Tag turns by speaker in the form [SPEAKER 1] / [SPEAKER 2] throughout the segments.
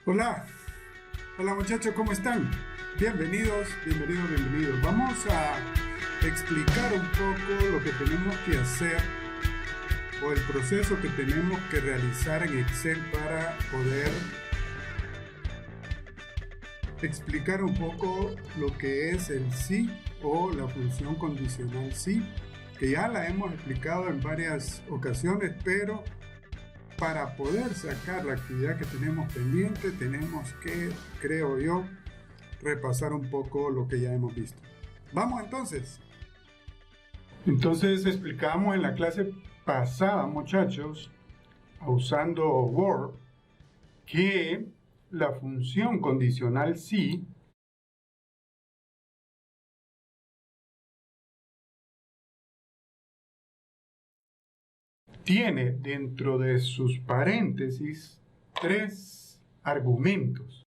[SPEAKER 1] Hola, hola muchachos, ¿cómo están? Bienvenidos, bienvenidos, bienvenidos. Vamos a explicar un poco lo que tenemos que hacer o el proceso que tenemos que realizar en Excel para poder explicar un poco lo que es el si o la función condicional si, que ya la hemos explicado en varias ocasiones, pero para poder sacar la actividad que tenemos pendiente, tenemos que, creo yo, repasar un poco lo que ya hemos visto. Vamos entonces. Entonces explicamos en la clase pasada, muchachos, usando Word, que la función condicional si tiene dentro de sus paréntesis tres argumentos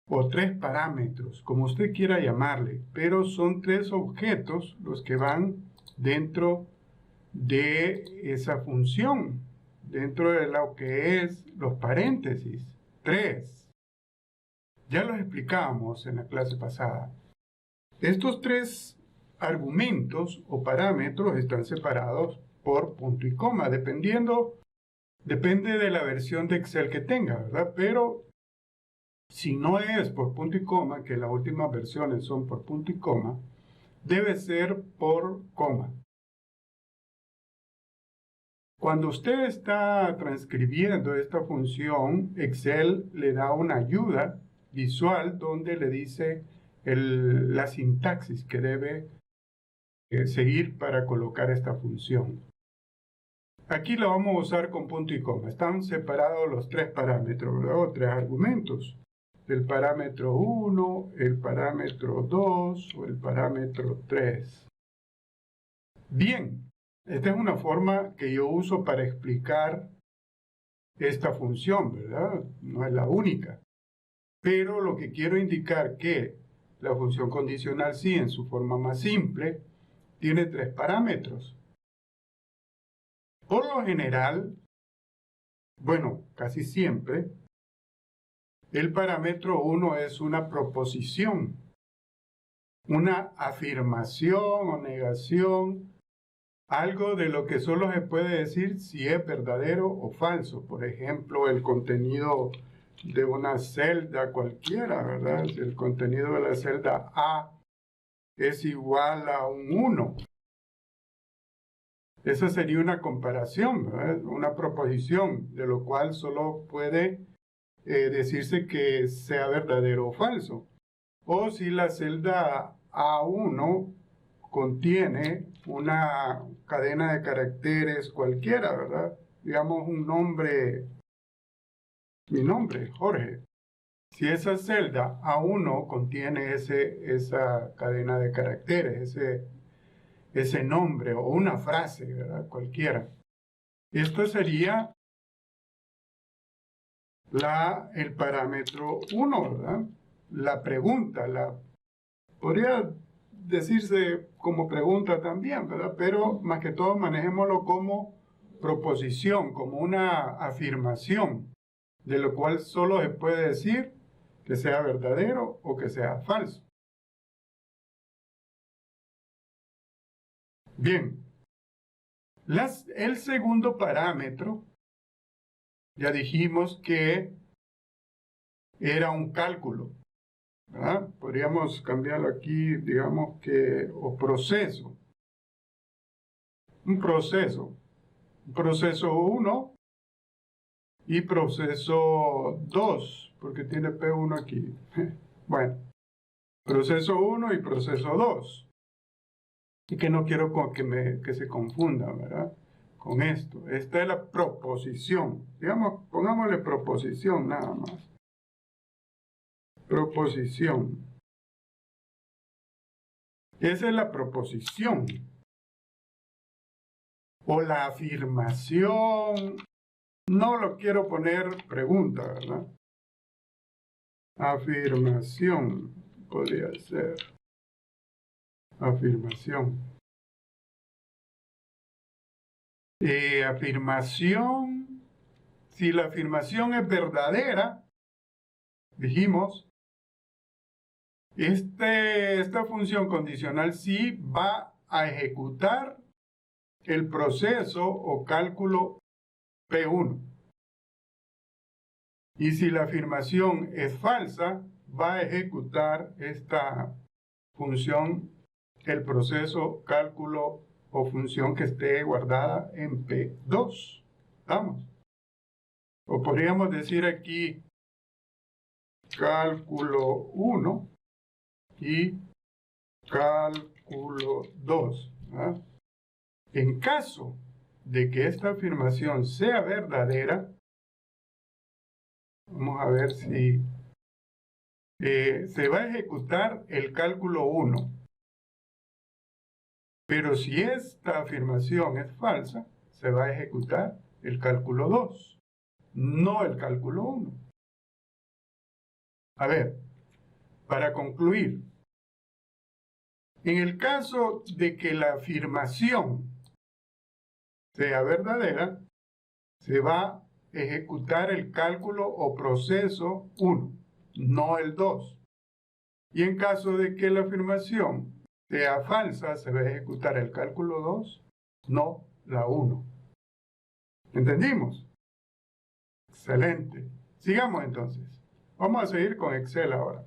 [SPEAKER 1] o tres parámetros, como usted quiera llamarle, pero son tres objetos los que van dentro de esa función, dentro de lo que es los paréntesis. Tres. Ya los explicábamos en la clase pasada. Estos tres argumentos o parámetros están separados por punto y coma, depende de la versión de Excel que tenga, ¿verdad? Pero si no es por punto y coma, que las últimas versiones son por punto y coma, debe ser por coma. Cuando usted está transcribiendo esta función, Excel le da una ayuda visual donde le dice la sintaxis que debe seguir para colocar esta función. Aquí lo vamos a usar con punto y coma. Están separados los tres parámetros, ¿verdad? O tres argumentos. El parámetro 1, el parámetro 2 o el parámetro 3. Bien, esta es una forma que yo uso para explicar esta función, ¿verdad? No es la única. Pero lo que quiero indicar que la función condicional sí, en su forma más simple, tiene tres parámetros. Por lo general, bueno, casi siempre, el parámetro 1 es una proposición, una afirmación o negación, algo de lo que solo se puede decir si es verdadero o falso. Por ejemplo, el contenido de una celda cualquiera, ¿verdad? El contenido de la celda A es igual a un 1. Esa sería una comparación, ¿verdad? Una proposición, de lo cual solo puede decirse que sea verdadero o falso. O si la celda A1 contiene una cadena de caracteres cualquiera, ¿verdad? Digamos un nombre, mi nombre, Jorge. Si esa celda A1 contiene esa cadena de caracteres, ese nombre o una frase, ¿verdad? Cualquiera. Esto sería el parámetro 1, ¿verdad? La pregunta, podría decirse como pregunta también, ¿verdad? Pero más que todo manejémoslo como proposición, como una afirmación, de lo cual solo se puede decir que sea verdadero o que sea falso. Bien, el segundo parámetro, ya dijimos que era un cálculo, ¿verdad? Podríamos cambiarlo aquí, digamos que, o proceso. Un proceso 1 y proceso 2, porque tiene P1 aquí. Bueno, proceso 1 y proceso 2. Y que no quiero que se confunda, ¿verdad? Con esto. Esta es la proposición. Digamos, pongámosle proposición nada más. Proposición. Esa es la proposición. O la afirmación. No lo quiero poner pregunta, ¿verdad? Afirmación podría ser. Afirmación. Si la afirmación es verdadera, dijimos, esta función condicional sí va a ejecutar el proceso o cálculo P1. Y si la afirmación es falsa, va a ejecutar esta función, el proceso, cálculo o función que esté guardada en P2. ¿Vamos? O podríamos decir aquí cálculo 1 y cálculo 2. ¿Ah? En caso de que esta afirmación sea verdadera, vamos a ver si se va a ejecutar el cálculo 1. Pero si esta afirmación es falsa, se va a ejecutar el cálculo 2, no el cálculo 1. A ver, para concluir, en el caso de que la afirmación sea verdadera, se va a ejecutar el cálculo o proceso 1, no el 2. Y en caso de que la afirmación sea falsa, se va a ejecutar el cálculo 2, no la 1. ¿Entendimos? Excelente. Sigamos entonces. Vamos a seguir con Excel ahora.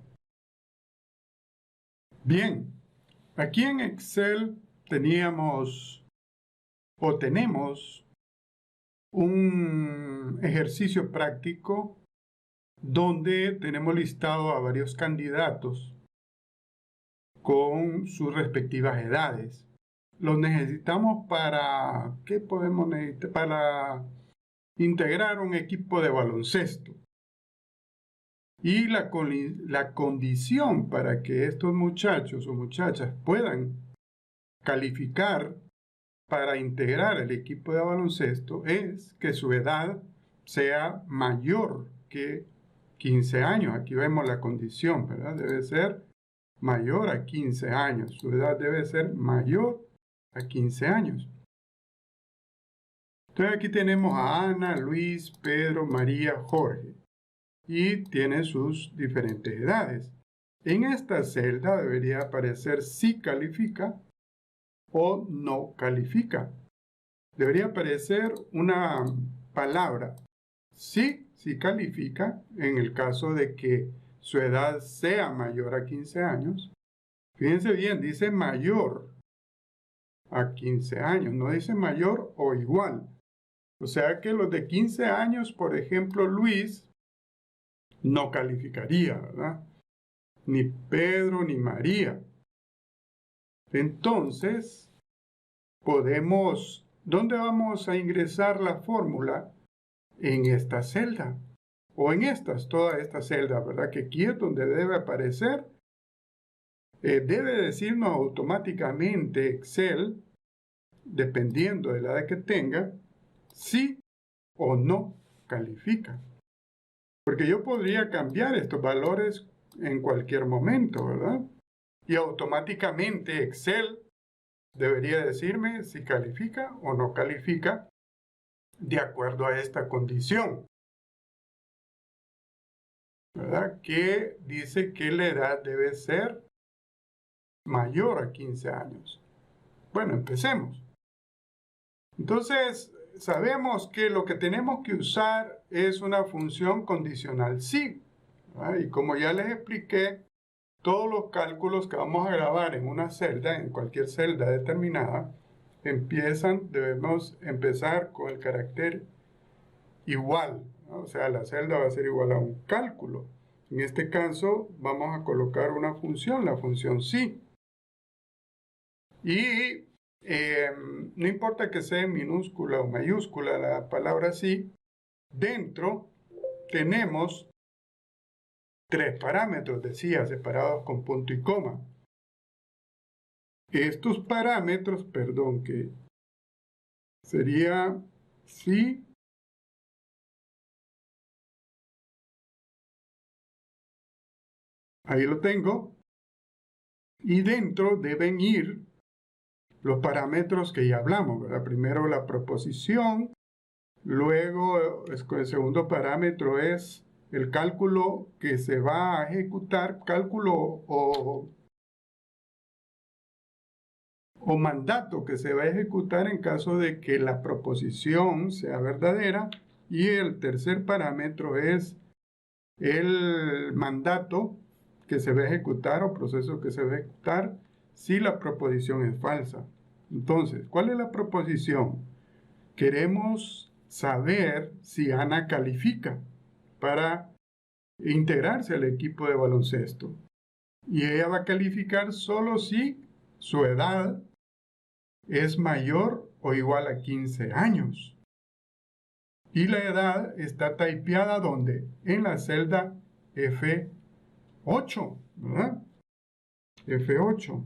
[SPEAKER 1] Bien, aquí en Excel tenemos un ejercicio práctico donde tenemos listado a varios candidatos con sus respectivas edades. Los necesitamos para, ¿qué podemos necesitar? Para integrar un equipo de baloncesto. Y la condición para que estos muchachos o muchachas puedan calificar para integrar el equipo de baloncesto es que su edad sea mayor que 15 años. Aquí vemos la condición, ¿verdad? Debe ser mayor a 15 años. Su edad debe ser mayor a 15 años. Entonces aquí tenemos a Ana, Luis, Pedro, María, Jorge. Y tienen sus diferentes edades. En esta celda debería aparecer si califica o no califica. Debería aparecer una palabra si califica en el caso de que su edad sea mayor a 15 años. Fíjense bien, dice mayor a 15 años, no dice mayor o igual. O sea que los de 15 años, por ejemplo, Luis, no calificaría, ¿verdad? Ni Pedro ni María. Entonces, ¿dónde vamos a ingresar la fórmula? En esta celda, o en toda esta celda, ¿verdad? Que aquí es donde debe aparecer. Debe decirnos automáticamente Excel, dependiendo de la edad que tenga, si o no califica. Porque yo podría cambiar estos valores en cualquier momento, ¿verdad? Y automáticamente Excel debería decirme si califica o no califica de acuerdo a esta condición, ¿verdad? Que dice que la edad debe ser mayor a 15 años. Bueno, empecemos. Entonces, sabemos que lo que tenemos que usar es una función condicional sí. ¿Verdad? Y como ya les expliqué, todos los cálculos que vamos a grabar en una celda, en cualquier celda determinada, debemos empezar con el carácter igual, ¿no? O sea, la celda va a ser igual a un cálculo. En este caso, vamos a colocar una función, la función sí. Y no importa que sea en minúscula o mayúscula la palabra sí, dentro tenemos 3 parámetros, decía, separados con punto y coma. Estos parámetros, perdón, que sería sí, ahí lo tengo, y dentro deben ir los parámetros que ya hablamos, ¿verdad? Primero la proposición, luego el segundo parámetro es el cálculo que se va a ejecutar, cálculo o mandato que se va a ejecutar en caso de que la proposición sea verdadera, y el tercer parámetro es el mandato que se va a ejecutar o proceso que se va a ejecutar si la proposición es falsa. Entonces, ¿cuál es la proposición? Queremos saber si Ana califica para integrarse al equipo de baloncesto. Y ella va a calificar solo si su edad es mayor o igual a 15 años. Y la edad está typeada ¿dónde? En la celda F8, ¿verdad? F8.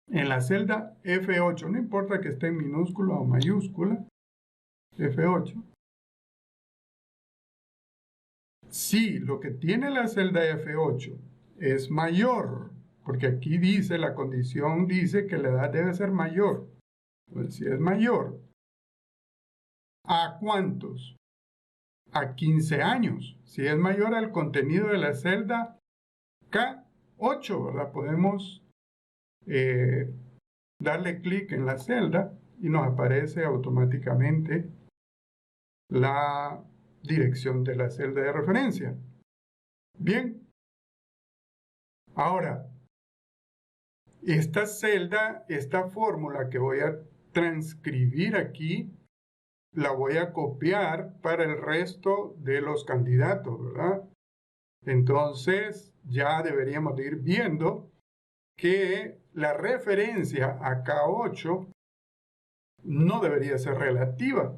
[SPEAKER 1] En la celda F8, no importa que esté en minúscula o mayúscula, F8. Si lo que tiene la celda F8 es mayor, porque aquí dice, la condición dice que la edad debe ser mayor. Pues si es mayor, ¿a cuántos? A 15 años. Si es mayor al contenido de la celda K8, ¿verdad? Podemos darle clic en la celda y nos aparece automáticamente la dirección de la celda de referencia. Bien. Ahora, esta celda, esta fórmula que voy a transcribir aquí, la voy a copiar para el resto de los candidatos, ¿verdad? Entonces, ya deberíamos de ir viendo que la referencia a K8 no debería ser relativa.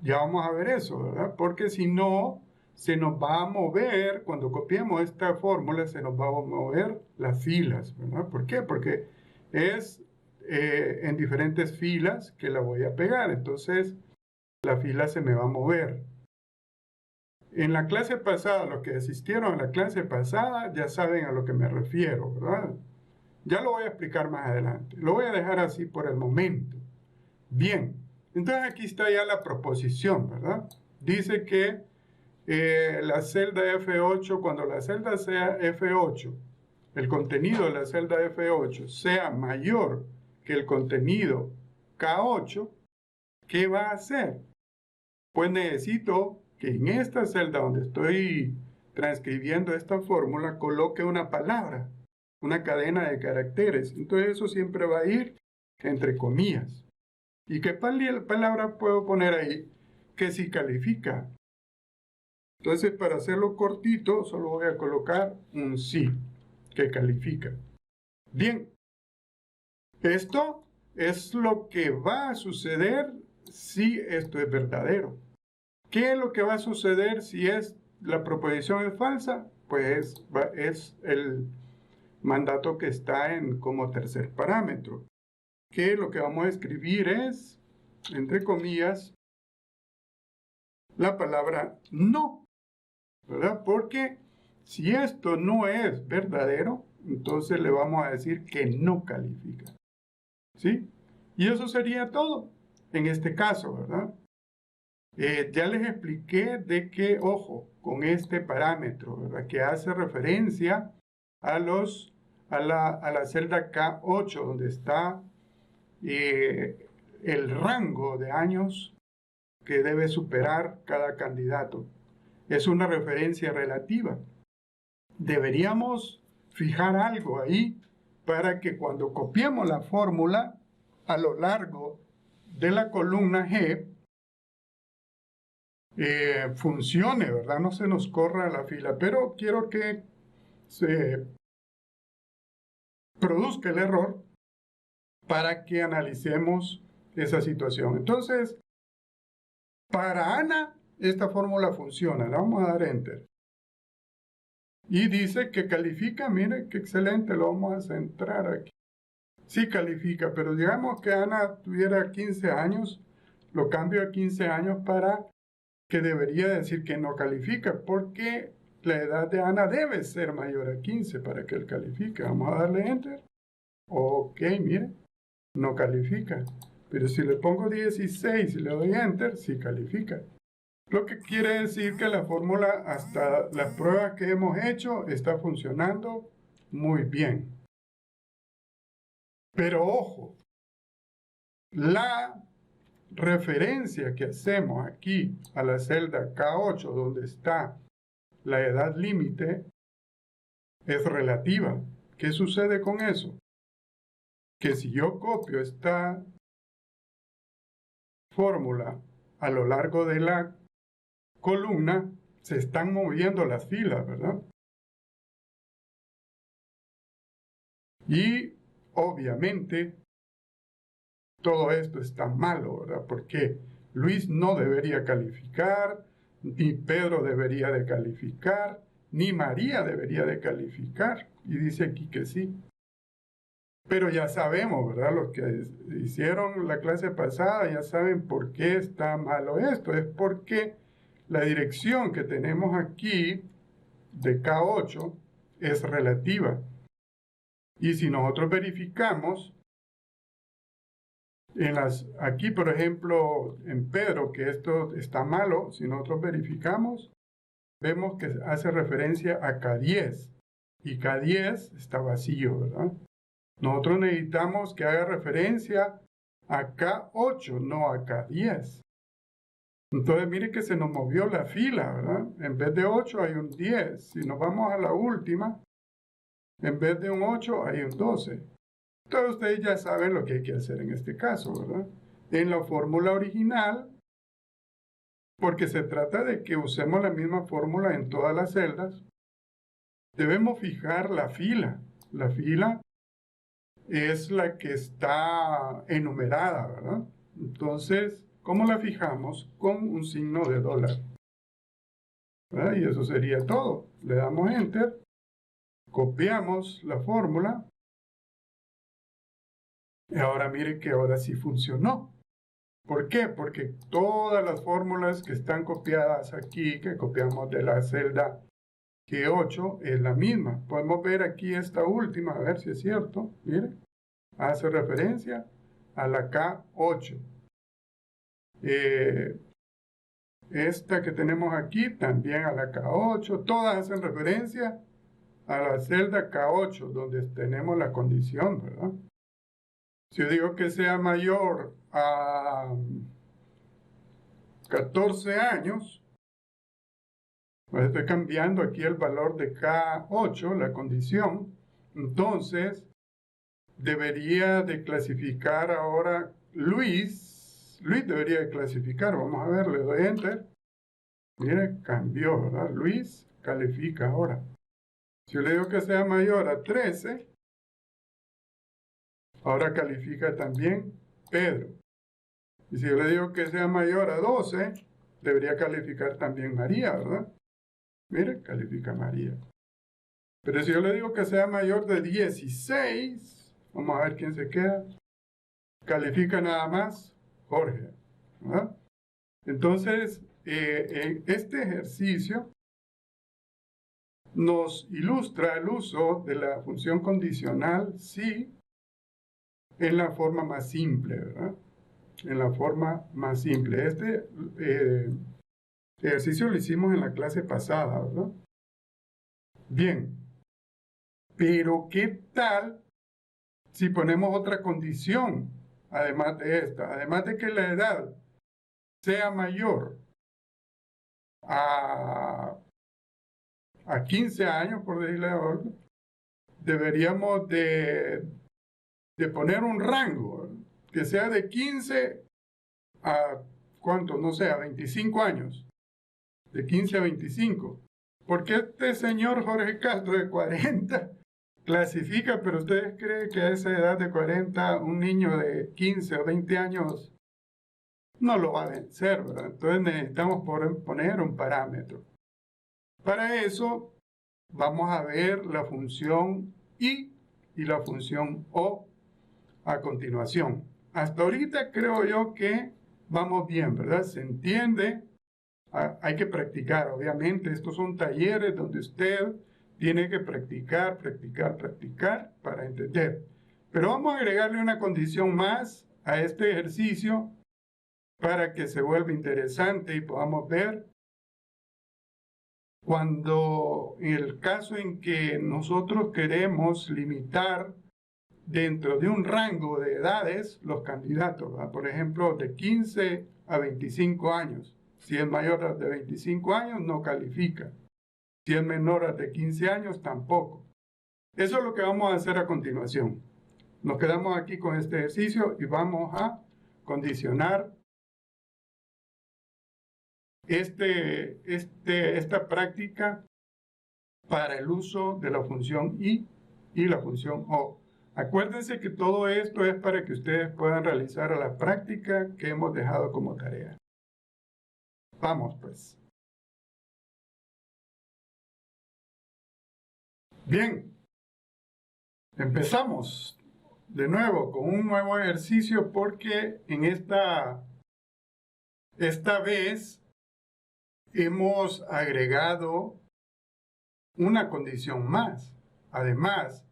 [SPEAKER 1] Ya vamos a ver eso, ¿verdad? Porque si no, se nos va a mover, cuando copiemos esta fórmula, se nos va a mover las filas, ¿verdad? ¿Por qué? Porque es en diferentes filas que la voy a pegar. Entonces, la fila se me va a mover. En la clase pasada, los que asistieron a la clase pasada ya saben a lo que me refiero, ¿verdad? Ya lo voy a explicar más adelante. Lo voy a dejar así por el momento. Bien, entonces aquí está ya la proposición, ¿verdad? Dice que la celda F8, cuando la celda sea F8, el contenido de la celda F8 sea mayor que el contenido K8, ¿qué va a hacer? Pues necesito que en esta celda donde estoy transcribiendo esta fórmula coloque una palabra, una cadena de caracteres. Entonces eso siempre va a ir entre comillas. ¿Y qué palabra puedo poner ahí? Que sí califica. Entonces, para hacerlo cortito, solo voy a colocar un sí, que califica. Bien, esto es lo que va a suceder si esto es verdadero. ¿Qué es lo que va a suceder si la proposición es falsa? Pues es el mandato que está como tercer parámetro. Que lo que vamos a escribir es, entre comillas, la palabra no, ¿verdad? Porque si esto no es verdadero, entonces le vamos a decir que no califica, ¿sí? Y eso sería todo en este caso, ¿verdad? Ya les expliqué de que, ojo, con este parámetro, ¿verdad? Que hace referencia a la celda K8, donde está el rango de años que debe superar cada candidato. Es una referencia relativa. Deberíamos fijar algo ahí para que cuando copiemos la fórmula a lo largo de la columna G, funcione, ¿verdad? No se nos corra la fila, pero quiero que se produzca el error para que analicemos esa situación. Entonces, para Ana, esta fórmula funciona. Le vamos a dar Enter. Y dice que califica. Mire, qué excelente. Lo vamos a centrar aquí. Sí califica, pero digamos que Ana tuviera 15 años. Lo cambio a 15 años para que debería decir que no califica, porque la edad de Ana debe ser mayor a 15 para que él califique. Vamos a darle Enter. Ok, mire, no califica. Pero si le pongo 16 y le doy Enter, sí califica. Lo que quiere decir que la fórmula, hasta las pruebas que hemos hecho, está funcionando muy bien. Pero ojo, la referencia que hacemos aquí a la celda K8, donde está la edad límite, es relativa. ¿Qué sucede con eso? Que si yo copio esta fórmula a lo largo de la columna, se están moviendo las filas, ¿verdad? Y obviamente todo esto está malo, ¿verdad? Porque Luis no debería calificar, ni Pedro debería de calificar, ni María debería de calificar. Y dice aquí que sí. Pero ya sabemos, ¿verdad? Los que hicieron la clase pasada ya saben por qué está malo esto. Es porque la dirección que tenemos aquí de K8 es relativa. Y si nosotros verificamos, aquí por ejemplo en Pedro, que esto está malo, si nosotros verificamos, vemos que hace referencia a K10. Y K10 está vacío, ¿verdad? Nosotros necesitamos que haga referencia a K8, no a K10. Entonces, mire que se nos movió la fila, ¿verdad? En vez de 8 hay un 10. Si nos vamos a la última, en vez de un 8 hay un 12. Entonces, ustedes ya saben lo que hay que hacer en este caso, ¿verdad? En la fórmula original, porque se trata de que usemos la misma fórmula en todas las celdas, debemos fijar la fila. La fila es la que está enumerada, ¿verdad? Entonces, ¿cómo la fijamos? Con un signo de dólar, ¿verdad? Y eso sería todo. Le damos Enter, copiamos la fórmula, y ahora mire que ahora sí funcionó. ¿Por qué? Porque todas las fórmulas que están copiadas aquí, que copiamos de la celda G8, es la misma. Podemos ver aquí esta última, a ver si es cierto. Mire, hace referencia a la K8. Esta que tenemos aquí también a la K8. Todas hacen referencia a la celda K8, donde tenemos la condición, ¿verdad? Si yo digo que sea mayor a 14 años, pues estoy cambiando aquí el valor de K8, la condición. Entonces, debería de clasificar ahora Luis. Luis debería de clasificar. Vamos a ver, le doy Enter. Mire, cambió, ¿verdad? Luis califica ahora. Si yo le digo que sea mayor a 13, ahora califica también Pedro. Y si yo le digo que sea mayor a 12, debería calificar también María, ¿verdad? Mire, califica María. Pero si yo le digo que sea mayor de 16, vamos a ver quién se queda. Califica nada más Jorge, ¿verdad? Entonces, este ejercicio nos ilustra el uso de la función condicional si en la forma más simple, ¿verdad? En la forma más simple. Este ejercicio lo hicimos en la clase pasada, ¿verdad? Bien, pero ¿qué tal si ponemos otra condición, además de esta? Además de que la edad sea mayor a 15 años, por decirle algo, deberíamos de poner un rango, ¿verdad? Que sea de 15 a, ¿cuánto? No sé, a 25 años. De 15 a 25. Porque este señor Jorge Castro de 40 clasifica, pero ustedes creen que a esa edad de 40 un niño de 15 o 20 años no lo va a vencer, ¿verdad? Entonces necesitamos poner un parámetro. Para eso vamos a ver la función I y la función O a continuación. Hasta ahorita creo yo que vamos bien, ¿verdad? Se entiende. Hay que practicar, obviamente. Estos son talleres donde usted tiene que practicar para entender. Pero vamos a agregarle una condición más a este ejercicio para que se vuelva interesante y podamos ver cuando en el caso en que nosotros queremos limitar dentro de un rango de edades los candidatos, ¿verdad? Por ejemplo, de 15 a 25 años. Si es mayor de 25 años, no califica. Si es menor de 15 años, tampoco. Eso es lo que vamos a hacer a continuación. Nos quedamos aquí con este ejercicio y vamos a condicionar esta práctica para el uso de la función y la función o. Acuérdense que todo esto es para que ustedes puedan realizar la práctica que hemos dejado como tarea. Vamos pues. Bien, empezamos de nuevo con un nuevo ejercicio porque en esta vez hemos agregado una condición más. Además,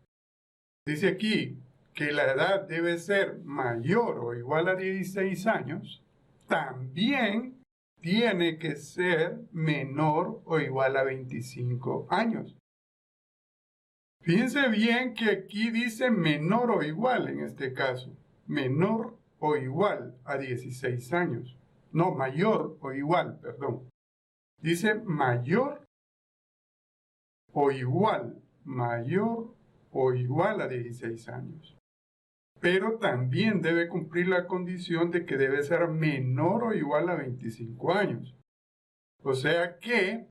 [SPEAKER 1] dice aquí que la edad debe ser mayor o igual a 16 años, también tiene que ser menor o igual a 25 años. Fíjense bien que aquí dice menor o igual en este caso. Menor o igual a 16 años. No, mayor o igual, perdón. Dice mayor o igual. Mayor o igual a 16 años. Pero también debe cumplir la condición de que debe ser menor o igual a 25 años. O sea que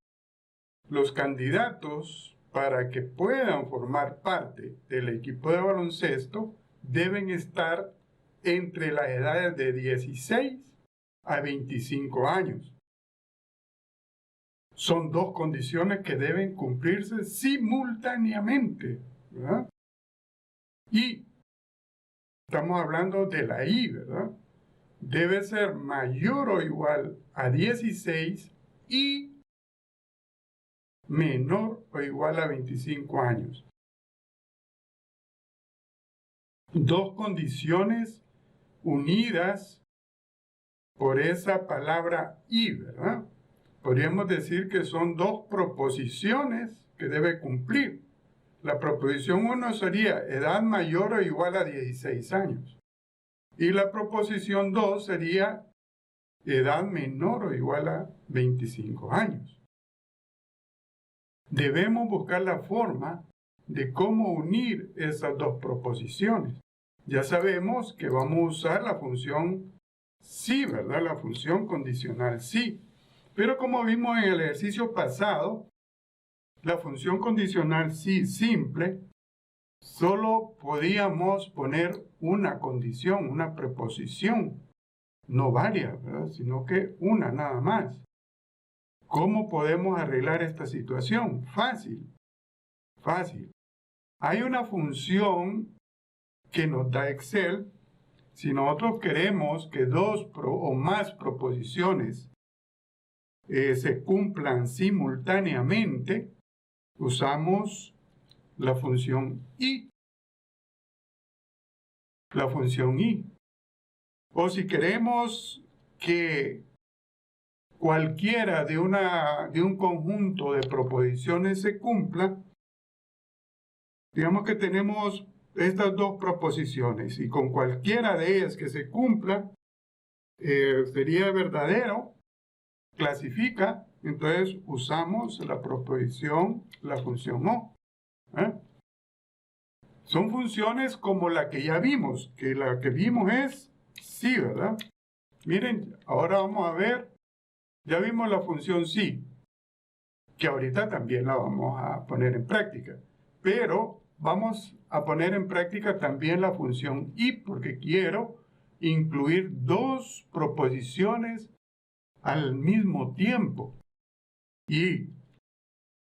[SPEAKER 1] los candidatos, para que puedan formar parte del equipo de baloncesto, deben estar entre las edades de 16 a 25 años. Son dos condiciones que deben cumplirse simultáneamente, ¿verdad? Y estamos hablando de la I, ¿verdad? Debe ser mayor o igual a 16 y menor o igual a 25 años. Dos condiciones unidas por esa palabra y, ¿verdad? Podríamos decir que son dos proposiciones que debe cumplir. La proposición 1 sería edad mayor o igual a 16 años. Y la proposición 2 sería edad menor o igual a 25 años. Debemos buscar la forma de cómo unir esas dos proposiciones. Ya sabemos que vamos a usar la función sí, ¿verdad? La función condicional sí. Pero como vimos en el ejercicio pasado, la función condicional sí simple, solo podíamos poner una condición, una preposición, no varias, ¿verdad? Sino que una nada más. ¿Cómo podemos arreglar esta situación? Fácil, fácil. Hay una función que nos da Excel. Si nosotros queremos que dos o más proposiciones se cumplan simultáneamente, usamos la función y. La función y. O si queremos que cualquiera de un conjunto de proposiciones se cumpla, digamos que tenemos estas dos proposiciones y con cualquiera de ellas que se cumpla, sería verdadero, clasifica, entonces usamos la proposición, la función o. Son funciones como la que ya vimos, que la que vimos es sí, ¿verdad? Miren, ahora vamos a ver, ya vimos la función sí, que ahorita también la vamos a poner en práctica, pero vamos a poner en práctica también la función y, porque quiero incluir dos proposiciones al mismo tiempo. Y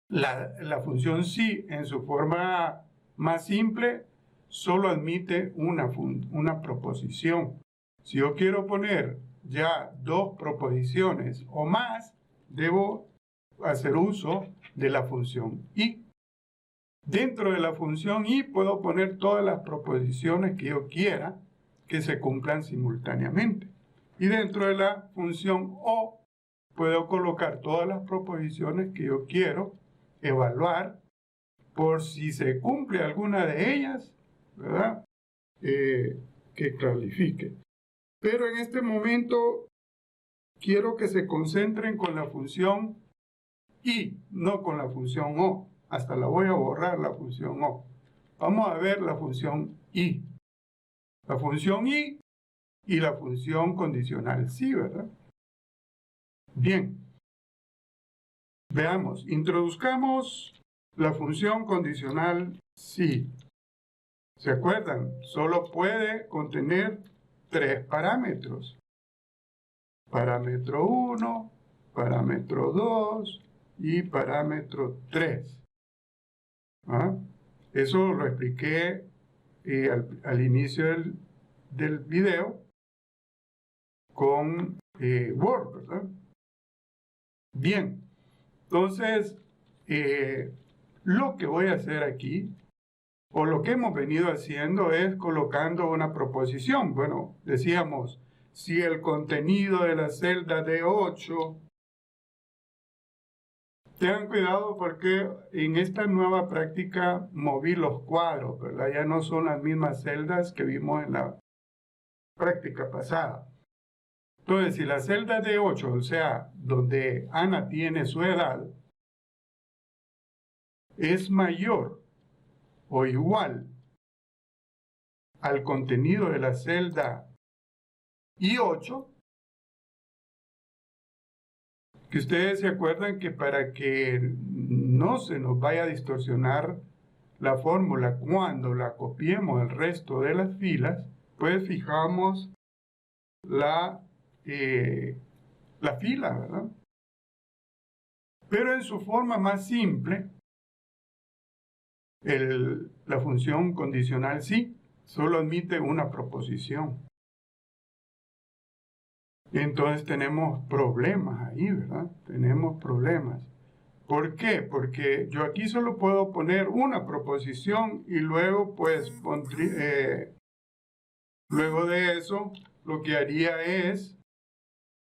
[SPEAKER 1] la función sí, en su forma más simple, solo admite una proposición. Si yo quiero poner ya dos proposiciones o más, debo hacer uso de la función y. Dentro de la función y puedo poner todas las proposiciones que yo quiera que se cumplan simultáneamente. Y dentro de la función O puedo colocar todas las proposiciones que yo quiero evaluar por si se cumple alguna de ellas, ¿verdad? Que califique. Pero en este momento quiero que se concentren con la función I, no con la función O. Hasta la voy a borrar la función O. Vamos a ver la función I. La función I y la función condicional sí, ¿verdad? Bien. Veamos, introduzcamos la función condicional sí. ¿Se acuerdan? Solo puede contener 3 parámetros. Parámetro 1, parámetro 2 y parámetro 3. ¿Ah? Eso lo expliqué al inicio del video con Word, ¿verdad? Bien, entonces lo que voy a hacer aquí, o lo que hemos venido haciendo, es colocando una proposición. Bueno, decíamos, si el contenido de la celda D8, tengan cuidado porque en esta nueva práctica moví los cuadros, ¿verdad? Ya no son las mismas celdas que vimos en la práctica pasada. Entonces, si la celda D8, o sea, donde Ana tiene su edad, es mayor o igual al contenido de la celda I8, que ustedes se acuerdan que para que no se nos vaya a distorsionar la fórmula cuando la copiemos el resto de las filas, pues fijamos la fila, ¿verdad? Pero en su forma más simple, la función condicional sí solo admite una proposición. Entonces tenemos problemas ahí, ¿verdad? Tenemos problemas. ¿Por qué? Porque yo aquí solo puedo poner una proposición y luego, pues, luego de eso, lo que haría es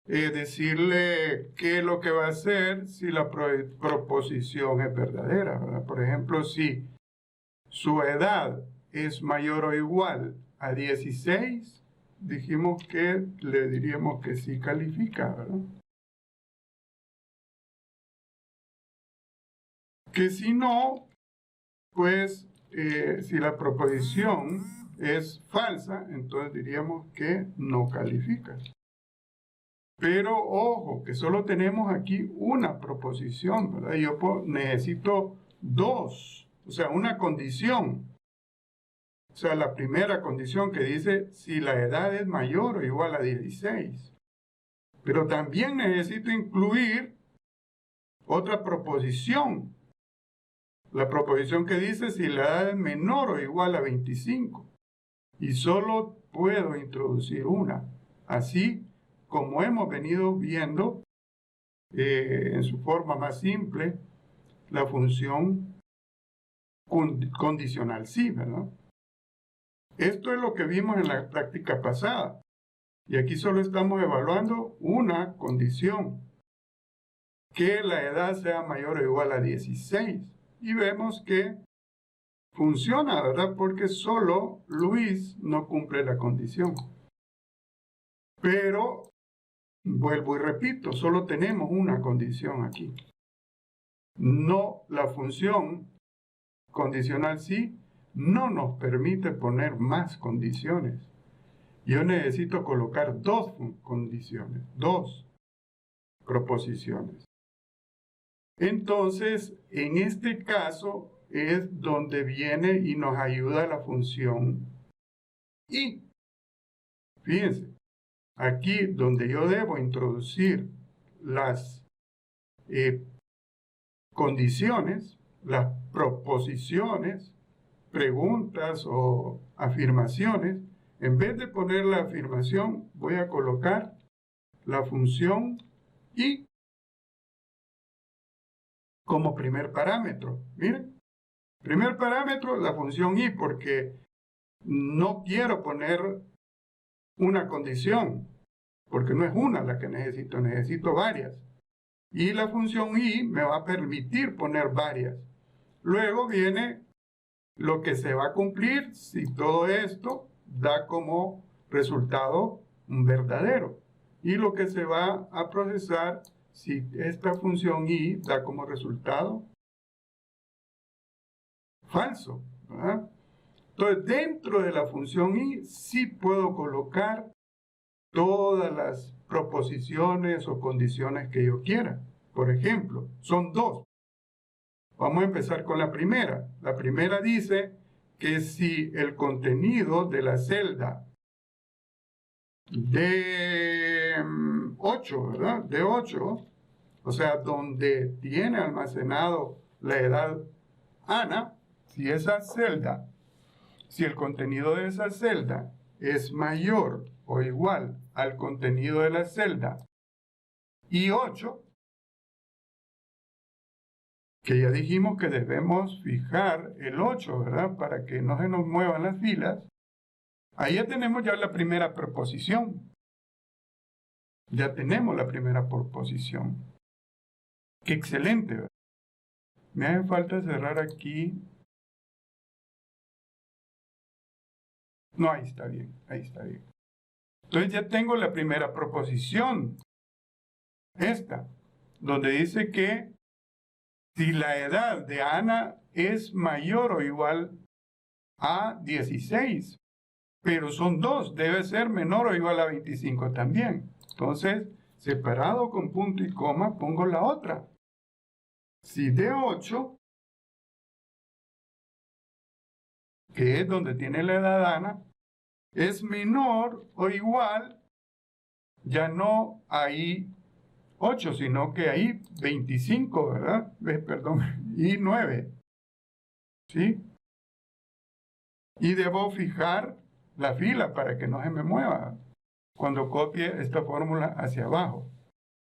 [SPEAKER 1] decirle qué es lo que va a hacer si la proposición es verdadera, ¿verdad? Por ejemplo, si su edad es mayor o igual a 16, dijimos que le diríamos que sí califica, ¿verdad? Que si no, pues si la proposición es falsa, entonces diríamos que no califica. Pero ojo, que solo tenemos aquí una proposición, ¿verdad? Yo necesito dos, o sea, una condición. O sea, la primera condición que dice si la edad es mayor o igual a 16. Pero también necesito incluir otra proposición. La proposición que dice si la edad es menor o igual a 25. Y solo puedo introducir una. Así como hemos venido viendo en su forma más simple, la función condicional sí, ¿verdad? Esto es lo que vimos en la práctica pasada. Y aquí solo estamos evaluando una condición, que la edad sea mayor o igual a 16. Y vemos que funciona, ¿verdad? Porque solo Luis no cumple la condición. Pero, vuelvo y repito, solo tenemos una condición aquí. No, la función condicional sí no nos permite poner más condiciones. Yo necesito colocar dos condiciones, dos proposiciones. Entonces, en este caso es donde viene y nos ayuda la función y. Fíjense, aquí donde yo debo introducir las condiciones, las proposiciones, preguntas o afirmaciones, en vez de poner la afirmación, voy a colocar la función y como primer parámetro. Miren, primer parámetro, la función y, porque no quiero poner una condición. porque no es una la que necesito, necesito varias. Y la función y me va a permitir poner varias. Luego viene lo que se va a cumplir si todo esto da como resultado un verdadero. Y lo que se va a procesar si esta función y da como resultado falso, ¿verdad? Entonces, dentro de la función y sí puedo colocar todas las proposiciones o condiciones que yo quiera. Por ejemplo, son dos. Vamos a empezar con la primera. La primera dice que si el contenido de la celda de 8, ¿verdad? De 8, o sea, donde tiene almacenado la edad Ana, si esa celda, si el contenido de esa celda es mayor o igual al contenido de la celda I8, que ya dijimos que debemos fijar el 8, ¿verdad? Para que no se nos muevan las filas. Ahí ya tenemos ya la primera proposición. Ya tenemos la primera proposición. ¡Qué excelente! ¿Verdad? Me hace falta cerrar aquí. No, ahí está bien, ahí está bien. Entonces ya tengo la primera proposición. Esta, donde dice que si la edad de Ana es mayor o igual a 16, pero son 2, debe ser menor o igual a 25 también. Entonces, separado con punto y coma, pongo la otra. Si de 8, que es donde tiene la edad Ana, es menor o igual, ya no hay 8, sino que hay 25, ¿verdad? Perdón, y 9. ¿Sí? Y debo fijar la fila para que no se me mueva cuando copie esta fórmula hacia abajo.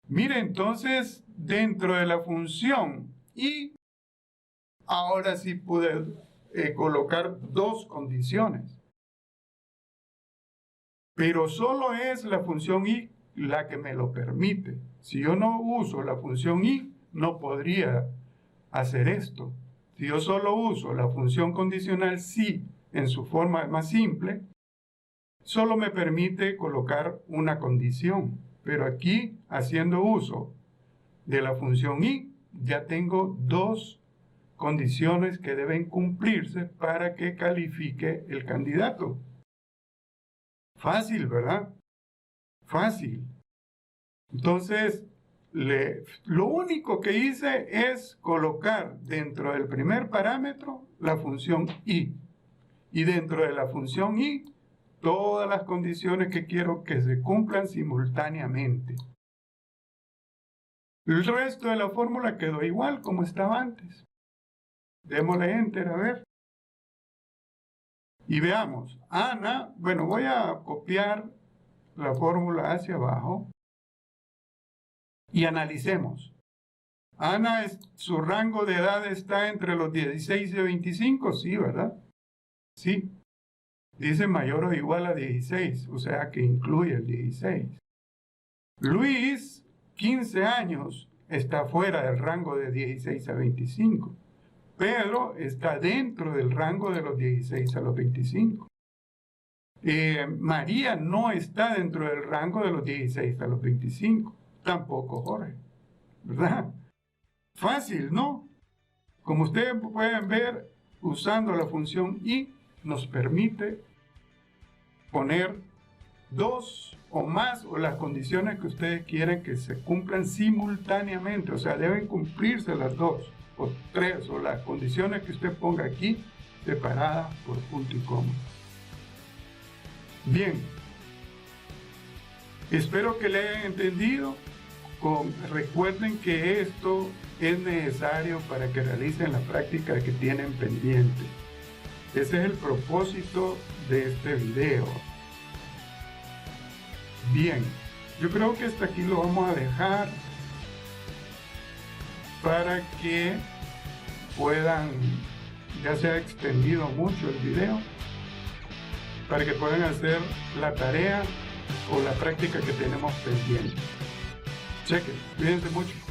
[SPEAKER 1] Mire, entonces, dentro de la función y ahora sí pude colocar dos condiciones. Pero solo es la función y la que me lo permite. Si yo no uso la función y, no podría hacer esto. Si yo solo uso la función condicional si en su forma más simple, solo me permite colocar una condición. Pero aquí, haciendo uso de la función y, ya tengo dos condiciones que deben cumplirse para que califique el candidato. Fácil, ¿verdad? Fácil. Entonces, lo único que hice es colocar dentro del primer parámetro la función y. Y dentro de la función y, todas las condiciones que quiero que se cumplan simultáneamente. El resto de la fórmula quedó igual como estaba antes. Démosle Enter a ver. Y veamos. Ana, bueno, voy a copiar la fórmula hacia abajo. Y analicemos. Ana, su rango de edad está entre los 16 y 25, sí, ¿verdad? Sí. Dice mayor o igual a 16, o sea que incluye el 16. Luis, 15 años, está fuera del rango de 16 a 25. Pedro está dentro del rango de los 16 a los 25. María no está dentro del rango de los 16 a los 25. Tampoco Jorge, ¿verdad? Fácil, ¿no? Como ustedes pueden ver, usando la función y, nos permite poner dos o más o las condiciones que ustedes quieren que se cumplan simultáneamente. O sea, deben cumplirse las dos o tres o las condiciones que usted ponga aquí separadas por punto y coma. Bien. Espero que le hayan entendido. Recuerden que esto es necesario para que realicen la práctica que tienen pendiente. Ese es el propósito de este video. Bien, yo creo que hasta aquí lo vamos a dejar para que puedan, ya se ha extendido mucho el video, para que puedan hacer la tarea o la práctica que tenemos pendiente. Cheque, cuídense mucho.